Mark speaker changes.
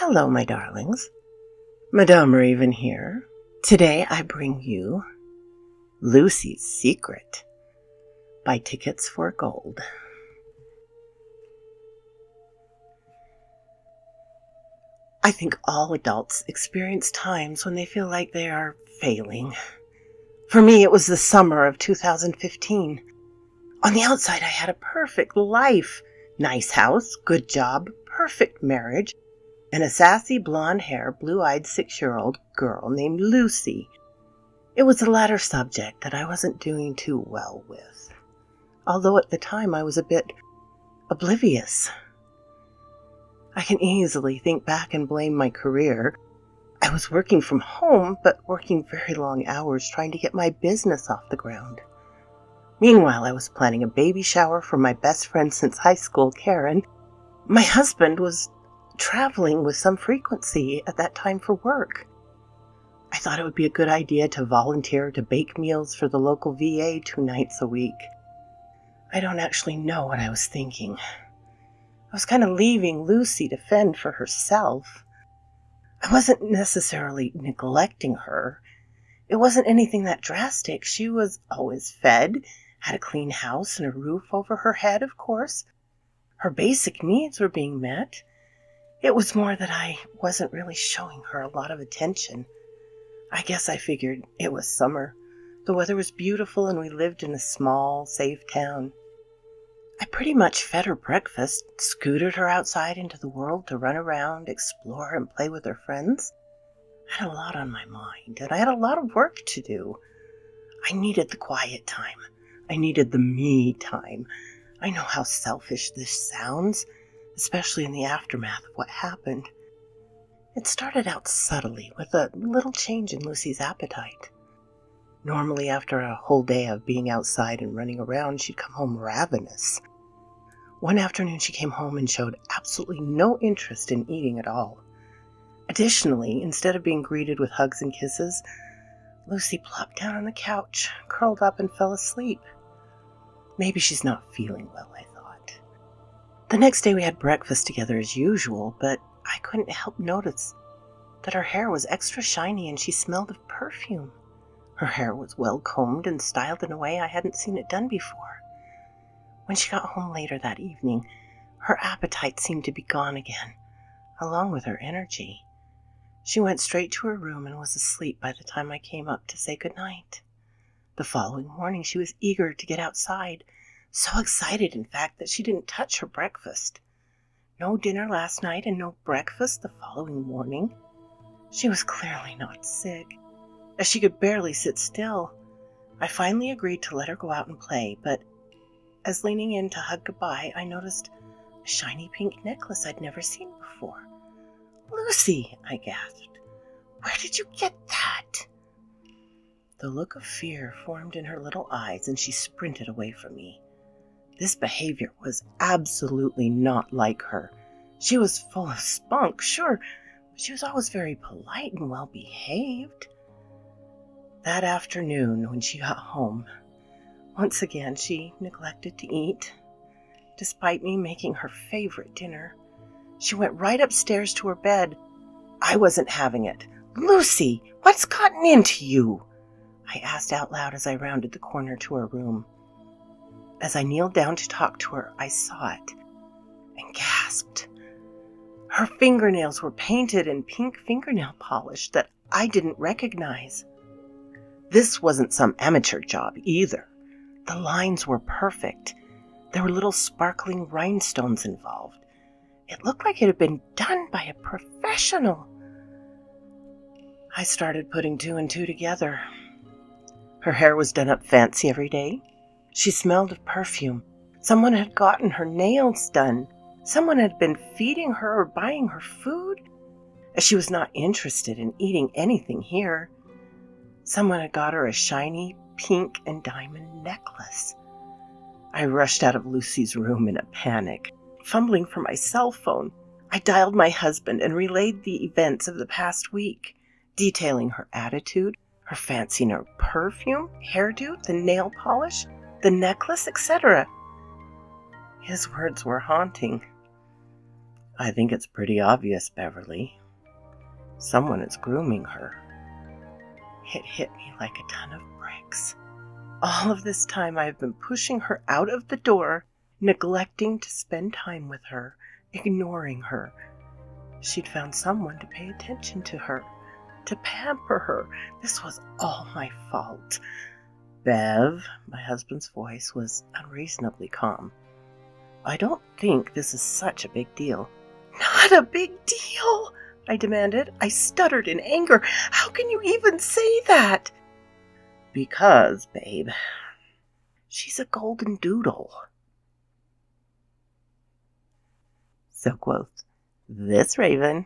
Speaker 1: Hello, my darlings. Madame Raven here. Today I bring you Lucy's Secret by Tickets4Gold. I think all adults experience times when they feel like they are failing. For me, it was the summer of 2015. On the outside, I had a perfect life. Nice house, good job, perfect marriage, and a sassy blonde-haired, blue-eyed 6-year-old girl named Lucy. It was the latter subject that I wasn't doing too well with, although at the time I was a bit oblivious. I can easily think back and blame my career. I was working from home, but working very long hours trying to get my business off the ground. Meanwhile, I was planning a baby shower for my best friend since high school, Karen. My husband was traveling with some frequency at that time for work. I thought it would be a good idea to volunteer to bake meals for the local VA 2 nights a week. I don't actually know what I was thinking. I was kind of leaving Lucy to fend for herself. I wasn't necessarily neglecting her. It wasn't anything that drastic. She was always fed, had a clean house and a roof over her head, of course. Her basic needs were being met. It was more that I wasn't really showing her a lot of attention. I guess I figured it was summer. The weather was beautiful and we lived in a small, safe town. I pretty much fed her breakfast, scooted her outside into the world to run around, explore, and play with her friends. I had a lot on my mind, and I had a lot of work to do. I needed the quiet time. I needed the me time. I know how selfish this sounds, especially in the aftermath of what happened. It started out subtly with a little change in Lucy's appetite. Normally, after a whole day of being outside and running around, she'd come home ravenous. One afternoon, she came home and showed absolutely no interest in eating at all. Additionally, instead of being greeted with hugs and kisses, Lucy plopped down on the couch, curled up, and fell asleep. Maybe she's not feeling well, I thought. The next day we had breakfast together as usual, but I couldn't help notice that her hair was extra shiny and she smelled of perfume. Her hair was well combed and styled in a way I hadn't seen it done before. When she got home later that evening, her appetite seemed to be gone again, along with her energy. She went straight to her room and was asleep by the time I came up to say goodnight. The following morning she was eager to get outside, so excited, in fact, that she didn't touch her breakfast. No dinner last night and no breakfast the following morning. She was clearly not sick, as she could barely sit still. I finally agreed to let her go out and play, but as leaning in to hug goodbye, I noticed a shiny pink necklace I'd never seen before. "Lucy," I gasped, "where did you get that?" The look of fear formed in her little eyes, and she sprinted away from me. This behavior was absolutely not like her. She was full of spunk, sure, but she was always very polite and well-behaved. That afternoon, when she got home, once again she neglected to eat. Despite me making her favorite dinner, she went right upstairs to her bed. I wasn't having it. "Lucy, what's gotten into you?" I asked out loud as I rounded the corner to her room. As I kneeled down to talk to her, I saw it and gasped. Her fingernails were painted in pink fingernail polish that I didn't recognize. This wasn't some amateur job either. The lines were perfect. There were little sparkling rhinestones involved. It looked like it had been done by a professional. I started putting 2 and 2 together. Her hair was done up fancy every day. She smelled of perfume. Someone had gotten her nails done. Someone had been feeding her or buying her food, as she was not interested in eating anything here. Someone had got her a shiny pink and diamond necklace. I rushed out of Lucy's room in a panic. Fumbling for my cell phone, I dialed my husband and relayed the events of the past week, detailing her attitude, her fancy in her perfume, hairdo, the nail polish, the necklace, etc. His words were haunting. I think it's pretty obvious, Beverly. Someone is grooming her. It hit me like a ton of bricks. All of this time I have been pushing her out of the door, neglecting to spend time with her, ignoring her. She'd found someone to pay attention to her, to pamper her. This was all my fault. Bev, my husband's voice was unreasonably calm. I don't think this is such a big deal. Not a big deal, I demanded. I stuttered in anger. How can you even say that? Because, babe, she's a golden doodle. So quoth this raven,